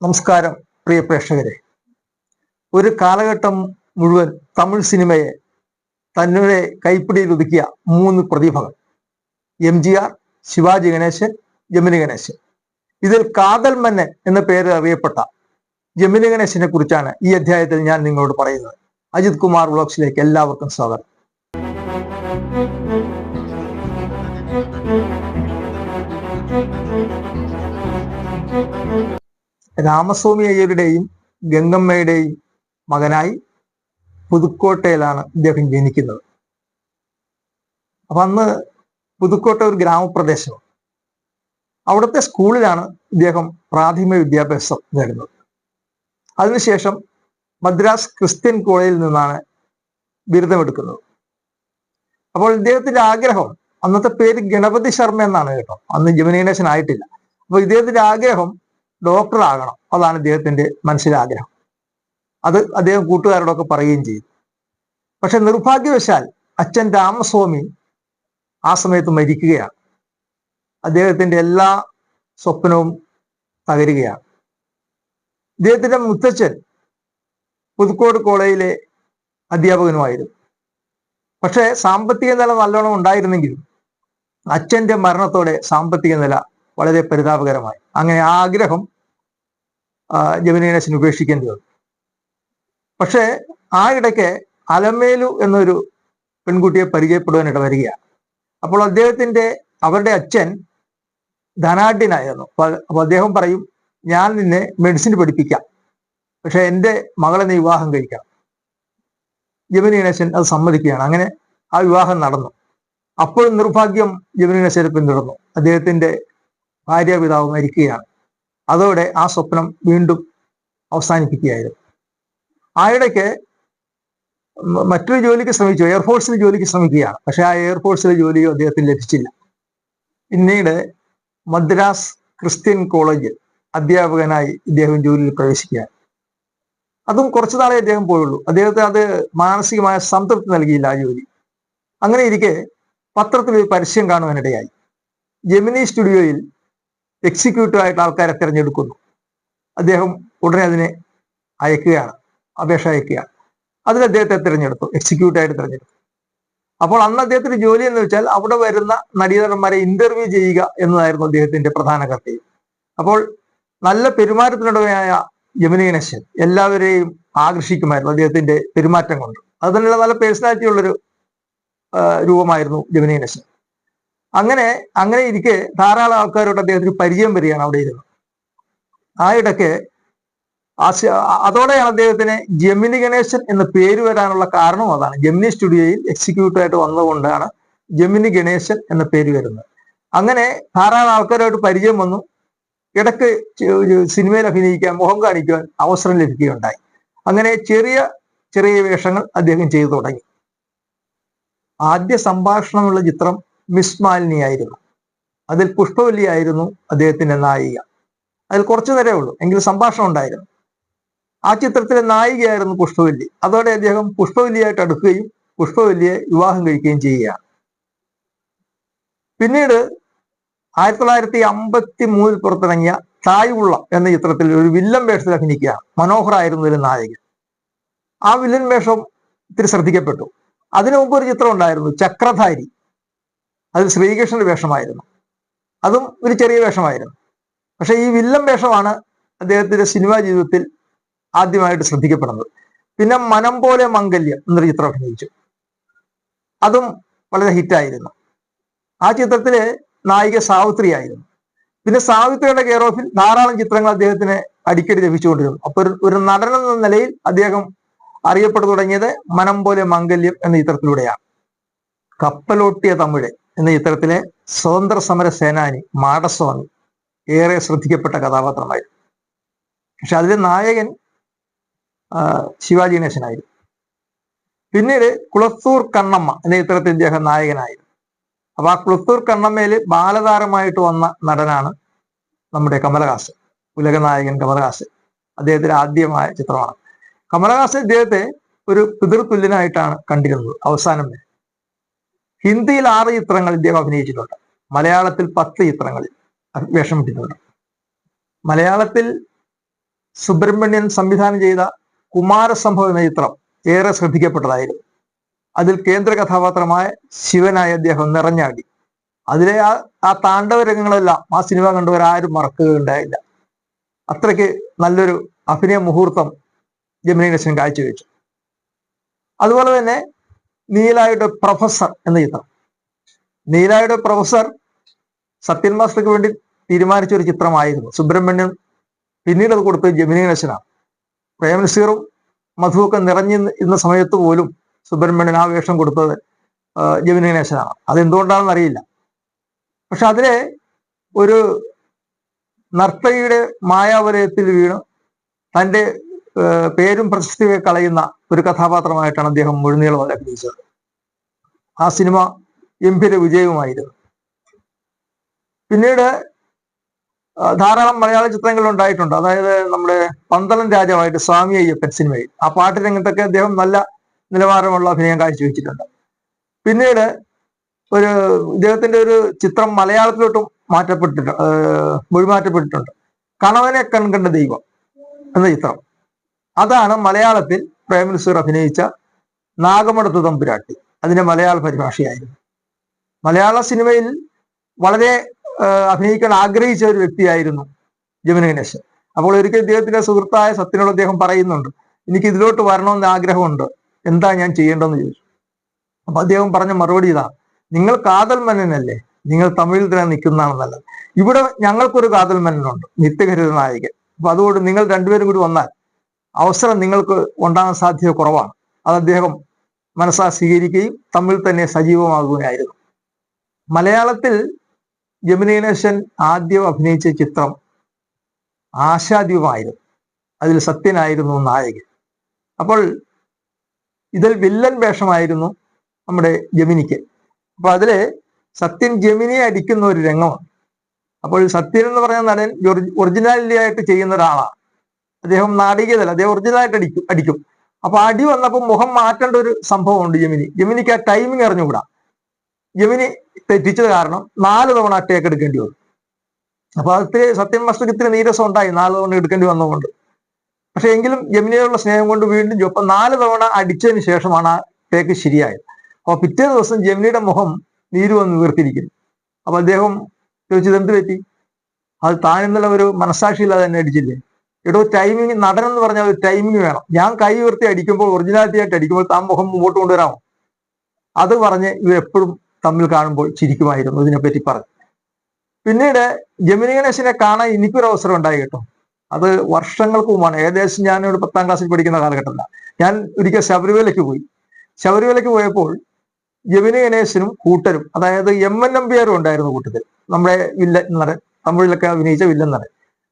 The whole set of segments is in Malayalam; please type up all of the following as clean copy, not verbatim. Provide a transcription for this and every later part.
നമസ്കാരം പ്രിയ പ്രേക്ഷകരെ. ഒരു കാലഘട്ടം മുഴുവൻ തമിഴ് സിനിമയെ തന്നെ കൈപ്പിടിയിൽ ഒതുക്കിയ മൂന്ന് പ്രതിഭകൾ: MGR, ശിവാജി ഗണേശൻ, ജമിനി ഗണേശൻ. ഇതിൽ കാതൽ മന്നൻ എന്ന പേര് അറിയപ്പെട്ട ജമിനി ഗണേശനെ കുറിച്ചാണ് ഈ അധ്യായത്തിൽ ഞാൻ നിങ്ങളോട് പറയുന്നത്. അജിത് കുമാർ വ്ലോഗ്സിലേക്ക് എല്ലാവർക്കും സ്വാഗതം. രാമസ്വാമി അയ്യരുടെയും ഗംഗമ്മയുടെയും മകനായി പുതുക്കോട്ടയിലാണ് ഇദ്ദേഹം ജനിക്കുന്നത്. അപ്പൊ അന്ന് പുതുക്കോട്ട ഒരു ഗ്രാമപ്രദേശമാണ്. അവിടുത്തെ സ്കൂളിലാണ് ഇദ്ദേഹം പ്രാഥമിക വിദ്യാഭ്യാസം നേടുന്നത്. അതിനുശേഷം മദ്രാസ് ക്രിസ്ത്യൻ കോളേജിൽ നിന്നാണ് ബിരുദമെടുക്കുന്നത്. അപ്പോൾ ഇദ്ദേഹത്തിന്റെ ആഗ്രഹം, അന്നത്തെ പേര് ഗണപതി ശർമ്മ എന്നാണ് കേട്ടോ, അന്ന് ജമിനി ഗണേശൻ ആയിട്ടില്ല. അപ്പൊ ഇദ്ദേഹത്തിന്റെ ആഗ്രഹം ഡോക്ടർ ആകണം. അതാണ് ഇദ്ദേഹത്തിന്റെ മനസ്സിലെ ആഗ്രഹം. അത് അദ്ദേഹം കൂട്ടുകാരോടൊക്കെ പറയുകയും ചെയ്തു. പക്ഷെ നിർഭാഗ്യവശാൽ അച്ഛൻ രാമസ്വാമി ആ സമയത്ത് മരിക്കുകയാണ്. അദ്ദേഹത്തിന്റെ എല്ലാ സ്വപ്നവും തകരുകയാണ്. ഇദ്ദേഹത്തിന്റെ മുത്തച്ഛൻ പുതുക്കോട് കോളേജിലെ അധ്യാപകനുമായിരുന്നു. പക്ഷെ സാമ്പത്തിക നില നല്ലോണം ഉണ്ടായിരുന്നെങ്കിലും അച്ഛന്റെ മരണത്തോടെ സാമ്പത്തിക നില വളരെ പരിതാപകരമായി. അങ്ങനെ ആ ആഗ്രഹം ജമിനി ഗണേശൻ ഉപേക്ഷിക്കേണ്ടി വന്നു. പക്ഷേ ആ ഇടയ്ക്ക് അലമേലു എന്നൊരു പെൺകുട്ടിയെ പരിചയപ്പെടുവാനിട വരികയാണ്. അപ്പോൾ അവരുടെ അച്ഛൻ ധനാഢ്യനായിരുന്നു. അപ്പൊ അദ്ദേഹം പറയും, ഞാൻ നിന്നെ മെഡിസിൻ പഠിപ്പിക്കാം, പക്ഷെ എൻ്റെ മകളെ നീ വിവാഹം കഴിക്കണം. ജമിനി ഗണേശൻ അത് സമ്മതിക്കുകയാണ്. അങ്ങനെ ആ വിവാഹം നടന്നു. അപ്പോഴും നിർഭാഗ്യം ജമിനി ഗണേശനെ പിന്തുടർന്നു. അദ്ദേഹത്തിന്റെ ഭാര്യാപിതാവ് മരിക്കുകയാണ്. അതോടെ ആ സ്വപ്നം വീണ്ടും അവസാനിപ്പിക്കുകയായിരുന്നു. ആ ഇടയ്ക്ക് മറ്റൊരു ജോലിക്ക് ശ്രമിച്ചു, എയർഫോഴ്സിൽ ജോലിക്ക് ശ്രമിക്കുകയാണ്. പക്ഷെ ആ എയർഫോഴ്സിലെ ജോലിയോ അദ്ദേഹത്തിന് ലഭിച്ചില്ല. പിന്നീട് മദ്രാസ് ക്രിസ്ത്യൻ കോളേജിൽ അധ്യാപകനായി ഇദ്ദേഹം ജോലിയിൽ പ്രവേശിക്കുകയാണ്. അതും കുറച്ചു നാളെ അദ്ദേഹം പോയുള്ളൂ. അദ്ദേഹത്തിന് അത് മാനസികമായ സംതൃപ്തി നൽകിയില്ല ആ ജോലി. അങ്ങനെ ഇരിക്കെ പത്രത്തിൽ ഒരു പരസ്യം കാണുവാനിടയായി. ജെമിനി സ്റ്റുഡിയോയിൽ എക്സിക്യൂട്ടീവ് ആയിട്ട് ആൾക്കാരെ തിരഞ്ഞെടുക്കുന്നു. അദ്ദേഹം ഉടനെ അതിനെ അപേക്ഷ അയക്കുകയാണ്. അതിൽ അദ്ദേഹത്തെ തിരഞ്ഞെടുത്തു, എക്സിക്യൂട്ടീവ് ആയിട്ട് തിരഞ്ഞെടുത്തു. അപ്പോൾ അന്ന് അദ്ദേഹത്തിന്റെ ജോലി എന്ന് വെച്ചാൽ അവിടെ വരുന്ന നടീനടന്മാരെ ഇന്റർവ്യൂ ചെയ്യുക എന്നതായിരുന്നു അദ്ദേഹത്തിന്റെ പ്രധാന കർത്തവ്യം. അപ്പോൾ നല്ല പെരുമാറ്റത്തിനുടമയായ ജമിനി ഗണേശൻ എല്ലാവരെയും ആകർഷിക്കുമായിരുന്നു അദ്ദേഹത്തിന്റെ പെരുമാറ്റം കൊണ്ട്. അത് തന്നെയുള്ള നല്ല പേഴ്സണാലിറ്റി ഉള്ളൊരു രൂപമായിരുന്നു ജമിനി ഗണേശൻ. അങ്ങനെ ഇരിക്കെ ധാരാളം ആൾക്കാരോട് അദ്ദേഹത്തിന് പരിചയം വരികയാണ് അവിടെ ഇരുന്ന്. ആ ഇടയ്ക്ക് അതോടെയാണ് അദ്ദേഹത്തിന് ജമിനി ഗണേശൻ എന്ന പേര് വരാനുള്ള കാരണവും അതാണ്. ജമിനി സ്റ്റുഡിയോയിൽ എക്സിക്യൂട്ടീവ് ആയിട്ട് വന്നതുകൊണ്ടാണ് ജമിനി ഗണേശൻ എന്ന പേര് വരുന്നത്. അങ്ങനെ ധാരാളം ആൾക്കാരോട് പരിചയം വന്നു. ഇടയ്ക്ക് സിനിമയിൽ അഭിനയിക്കാൻ, മുഖം കാണിക്കുവാൻ അവസരം ലഭിക്കുകയുണ്ടായി. അങ്ങനെ ചെറിയ ചെറിയ വേഷങ്ങൾ അദ്ദേഹം ചെയ്തു തുടങ്ങി. ആദ്യ സംഭാഷണമുള്ള ചിത്രം മിസ് മാലിനി ആയിരുന്നു. അതിൽ പുഷ്പവല്ലി ആയിരുന്നു അദ്ദേഹത്തിന്റെ നായിക. അതിൽ കുറച്ചു നേരമേ ഉള്ളൂ, എങ്കിലും സംഭാഷണം ഉണ്ടായിരുന്നു. ആ ചിത്രത്തിലെ നായികയായിരുന്നു പുഷ്പവല്ലി. അതോടെ അദ്ദേഹം പുഷ്പവല്ലിയായിട്ട് അടുക്കുകയും പുഷ്പവല്ലിയെ വിവാഹം കഴിക്കുകയും ചെയ്യുകയാണ്. പിന്നീട് 1953 പുറത്തിറങ്ങിയ തായ്വുള്ള എന്ന ചിത്രത്തിൽ ഒരു വില്ലൻ വേഷത്തിൽ അഭിനയിക്കുകയാണ്. മനോഹറായിരുന്നു ഒരു നായകൻ. ആ വില്ലൻ വേഷം ഇത്തിരി ശ്രദ്ധിക്കപ്പെട്ടു. അതിനു മുമ്പ് ഒരു ചിത്രം ഉണ്ടായിരുന്നു, ചക്രധാരി. അതിൽ ശ്രീകൃഷ്ണന്റെ വേഷമായിരുന്നു. അതും ഒരു ചെറിയ വേഷമായിരുന്നു. പക്ഷെ ഈ വില്ലൻ വേഷമാണ് അദ്ദേഹത്തിന്റെ സിനിമാ ജീവിതത്തിൽ ആദ്യമായിട്ട് ശ്രദ്ധിക്കപ്പെടുന്നത്. പിന്നെ മനം പോലെ മംഗല്യം എന്നൊരു ചിത്രം അഭിനയിച്ചു. അതും വളരെ ഹിറ്റായിരുന്നു. ആ ചിത്രത്തിലെ നായിക സാവിത്രി ആയിരുന്നു. പിന്നെ സാവിത്രിയുടെ കെയർ ഓഫിൽ ധാരാളം ചിത്രങ്ങൾ അദ്ദേഹത്തിന് അടിക്കടി ലഭിച്ചുകൊണ്ടിരുന്നു. അപ്പൊ ഒരു നടൻ എന്ന നിലയിൽ അദ്ദേഹം അറിയപ്പെട്ടു തുടങ്ങിയത് മനം പോലെ മംഗല്യം എന്ന ചിത്രത്തിലൂടെയാണ്. കപ്പലോട്ടിയ തമിഴ് എന്ന ചിത്രത്തിലെ സ്വതന്ത്ര സമര സേനാനി മാടസ്വാമി ഏറെ ശ്രദ്ധിക്കപ്പെട്ട കഥാപാത്രമായിരുന്നു. പക്ഷെ അതിലെ നായകൻ ശിവാജി ഗണേശനായിരുന്നു. പിന്നീട് കുളത്തൂർ കണ്ണമ്മ എന്ന ചിത്രത്തിൽ ഇദ്ദേഹം നായകനായിരുന്നു. അപ്പൊ ആ കുളത്തൂർ കണ്ണമ്മയിൽ ബാലതാരമായിട്ട് വന്ന നടനാണ് നമ്മുടെ കമലഹാസൻ, ഉലകനായകൻ കമലഹാസൻ. അദ്ദേഹത്തിന്റെ ആദ്യമായ ചിത്രമാണ്. കമലഹാസൻ ഇദ്ദേഹത്തെ ഒരു പിതൃതുല്യനായിട്ടാണ് കണ്ടിരുന്നത് അവസാനം വരെ. ഹിന്ദിയിൽ 6 ചിത്രങ്ങൾ ഇദ്ദേഹം അഭിനയിച്ചിട്ടുണ്ട്. മലയാളത്തിൽ 10 ചിത്രങ്ങളിൽ വേഷമിട്ടിട്ടുണ്ട്. മലയാളത്തിൽ സുബ്രഹ്മണ്യൻ സംവിധാനം ചെയ്ത കുമാരസംഭവം എന്ന ചിത്രം ഏറെ ശ്രദ്ധിക്കപ്പെട്ടതായിരുന്നു. അതിൽ കേന്ദ്ര കഥാപാത്രമായ ശിവനായി അദ്ദേഹം നിറഞ്ഞാടി. അതിലെ ആ താണ്ഡവ രംഗങ്ങളെല്ലാം ആ സിനിമ കണ്ടവരാരും മറക്കുകയുണ്ടായില്ല. അത്രയ്ക്ക് നല്ലൊരു അഭിനയ മുഹൂർത്തം ജെമിനി ഗണേശൻ കാഴ്ചവെച്ചു. അതുപോലെ തന്നെ നീലായുടെ പ്രൊഫസർ എന്ന ചിത്രം. നീലായുടെ പ്രൊഫസർ സത്യൻ മാസ്റ്റർക്ക് വേണ്ടി തീരുമാനിച്ച ഒരു ചിത്രമായിരുന്നു. സുബ്രഹ്മണ്യൻ പിന്നീട് അത് കൊടുത്തത് ജെമിനി ഗണേശനാണ്. പ്രേംനസീറും മധുവൊക്കെ നിറഞ്ഞിരുന്ന സമയത്ത് പോലും സുബ്രഹ്മണ്യൻ ആ വേഷം കൊടുത്തത് ജെമിനി ഗണേശനാണ്. അതെന്തുകൊണ്ടാണെന്ന് അറിയില്ല. പക്ഷെ അതിലെ ഒരു നർത്തകിയുടെ മായാവലയത്തിൽ വീണ് തൻ്റെ പേരും പ്രശസ്തിയൊക്കെ കളയുന്ന ഒരു കഥാപാത്രമായിട്ടാണ് അദ്ദേഹം മുഴുനീളം അഭിനയിച്ചത്. ആ സിനിമ ഗംഭീര വിജയവുമായിരുന്നു. പിന്നീട് ധാരാളം മലയാള ചിത്രങ്ങൾ ഉണ്ടായിട്ടുണ്ട്. അതായത് നമ്മുടെ പന്തളം രാജാവായിട്ട് സ്വാമി അയ്യപ്പൻ സിനിമയിൽ ആ പാട്ട് രംഗത്തൊക്കെ അദ്ദേഹം നല്ല നിലവാരമുള്ള അഭിനയം കാഴ്ചവെച്ചിട്ടുണ്ട്. പിന്നീട് ഇദ്ദേഹത്തിന്റെ ഒരു ചിത്രം മലയാളത്തിലോട്ടും മൊഴിമാറ്റപ്പെട്ടിട്ടുണ്ട്. കണവനെ കൺകണ്ട ദൈവം എന്ന ചിത്രം. അതാണ് മലയാളത്തിൽ പ്രേംനസീർ അഭിനയിച്ച നാഗമടത്തു തമ്പുരാട്ടി. അതിന്റെ മലയാള പരിഭാഷയായിരുന്നു. മലയാള സിനിമയിൽ വളരെ അഭിനയിക്കാൻ ആഗ്രഹിച്ച ഒരു വ്യക്തിയായിരുന്നു ജെമിനി ഗണേശൻ. അപ്പോൾ ഒരിക്കൽ ഇദ്ദേഹത്തിന്റെ സുഹൃത്തായ സത്യനോട് അദ്ദേഹം പറയുന്നുണ്ട്, എനിക്ക് ഇതിലോട്ട് വരണമെന്ന് ആഗ്രഹമുണ്ട്, എന്താ ഞാൻ ചെയ്യേണ്ടതെന്ന് ചോദിച്ചു. അപ്പൊ അദ്ദേഹം പറഞ്ഞ മറുപടി ഇതാ, നിങ്ങൾ കാതൽ മന്നനല്ലേ, നിങ്ങൾ തമിഴിൽ തന്നെ നിൽക്കുന്നതാണ് നല്ലത്. ഇവിടെ ഞങ്ങൾക്കൊരു കാതൽ മന്നനുണ്ട്, നിത്യഹരിത നായകൻ. അപ്പൊ അതുകൊണ്ട് നിങ്ങൾ രണ്ടുപേരും കൂടി വന്നാൽ അവസരം നിങ്ങൾക്ക് ഉണ്ടാകാൻ സാധ്യത കുറവാണ്. അത് അദ്ദേഹം മനസ്സാ സ്വീകരിക്കുകയും തമിഴിൽ തന്നെ സജീവമാകുകയായിരുന്നു. മലയാളത്തിൽ ജെമിനി ഗണേശൻ ആദ്യം അഭിനയിച്ച ചിത്രം ആശാദ്വീപമായിരുന്നു. അതിൽ സത്യനായിരുന്നു നായകൻ. അപ്പോൾ ഇതിൽ വില്ലൻ വേഷമായിരുന്നു നമ്മുടെ ജെമിനിക്ക്. അപ്പൊ അതില് സത്യൻ ജെമിനിയെ അടിക്കുന്ന ഒരു രംഗമാണ്. അപ്പോൾ സത്യൻ എന്ന് പറഞ്ഞ നടൻ ഒറിജിനാലിറ്റി ആയിട്ട് ചെയ്യുന്ന ഒരാളാണ്. അദ്ദേഹം നാടകീയതല്ല, അദ്ദേഹം ഒറിജിനലായിട്ട് അടിക്കും. അപ്പൊ അടി വന്നപ്പോൾ മുഖം മാറ്റേണ്ട ഒരു സംഭവമുണ്ട് ജെമിനിക്ക് ആ ടൈമിങ് അറിഞ്ഞുകൂടാ. ജെമിനി തെറ്റിച്ചത് കാരണം 4 തവണ ടേക്ക് എടുക്കേണ്ടി വന്നു. അപ്പൊ അത് സത്യൻ മാസ്റ്റർക്ക് ഇത്തിരി നീരസം ഉണ്ടായി 4 തവണ എടുക്കേണ്ടി വന്നതുകൊണ്ട്. പക്ഷെ എങ്കിലും ജെമിനിയോടുള്ള സ്നേഹം കൊണ്ട് വീണ്ടും ഒപ്പം 4 തവണ അടിച്ചതിന് ശേഷമാണ് ആ ടേക്ക് ശരിയായത്. അപ്പൊ പിറ്റേ ദിവസം ജെമിനിയുടെ മുഖം നീര് വന്ന് വീർത്തിരിക്കുന്നു. അപ്പൊ അദ്ദേഹം ചോദിച്ചത് എന്ത് പറ്റി? അത് താൻ ഇന്നലെ ഒരു മനസ്സാക്ഷിയില്ലാതെ തന്നെ അടിച്ചില്ലേ? എടോ, ടൈമിങ്, നടൻ എന്ന് പറഞ്ഞാൽ ഒരു ടൈമിങ് വേണം. ഞാൻ കൈ ഉയർത്തി അടിക്കുമ്പോൾ, ഒറിജിനാലിറ്റി ആയിട്ട് അടിക്കുമ്പോൾ താൻ മുഖം മുമ്പോട്ട് കൊണ്ടുവരാമോ? അത് പറഞ്ഞ് ഇവരെപ്പോഴും തമ്മിൽ കാണുമ്പോൾ ചിരിക്കുമായിരുന്നു. ഇതിനെപ്പറ്റി പറഞ്ഞു. പിന്നീട് ജെമിനി ഗണേശനെ കാണാൻ എനിക്കൊരു അവസരം ഉണ്ടായി കേട്ടോ. അത് വർഷങ്ങൾക്ക് മുമ്പാണ്. ഏകദേശം ഞാൻ ഒരു 10ാം ക്ലാസ്സിൽ പഠിക്കുന്ന കാലഘട്ടത്തിലാണ്. ഞാൻ ഒരിക്കൽ ശബരിമലയ്ക്ക് പോയി. ശബരിമലയ്ക്ക് പോയപ്പോൾ ജെമിനി ഗണേശനും കൂട്ടരും, അതായത് MN നമ്പ്യാരും ഉണ്ടായിരുന്നു കൂട്ടത്തിൽ. നമ്മുടെ വില്ലൻ നടൻ, തമിഴിലൊക്കെ അഭിനയിച്ച വില്ലൻ നടൻ.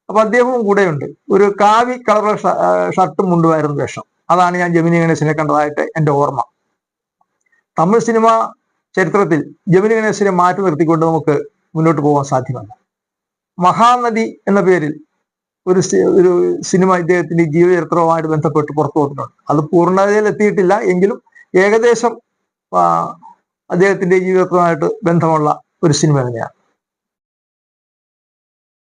അപ്പൊ അദ്ദേഹവും കൂടെയുണ്ട്. ഒരു കാവി കളറുള്ള ഷർട്ടും മുണ്ടുമായിരുന്നു വേഷം. അതാണ് ഞാൻ ജെമിനി ഗണേശനെ കണ്ടതായിട്ട് എൻ്റെ ഓർമ്മ. തമിഴ് സിനിമ ചരിത്രത്തിൽ ജെമിനി ഗണേശനെ മാറ്റി നിർത്തിക്കൊണ്ട് നമുക്ക് മുന്നോട്ട് പോകാൻ സാധ്യമല്ല. മഹാനദി എന്ന പേരിൽ ഒരു സിനിമ ഇദ്ദേഹത്തിന്റെ ജീവചരിത്രവുമായിട്ട് ബന്ധപ്പെട്ട് പുറത്തു വന്നിട്ടുണ്ട്. അത് പൂർണ്ണതയിൽ എത്തിയിട്ടില്ല എങ്കിലും ഏകദേശം അദ്ദേഹത്തിന്റെ ജീവിതവുമായിട്ട് ബന്ധമുള്ള ഒരു സിനിമ തന്നെയാണ്.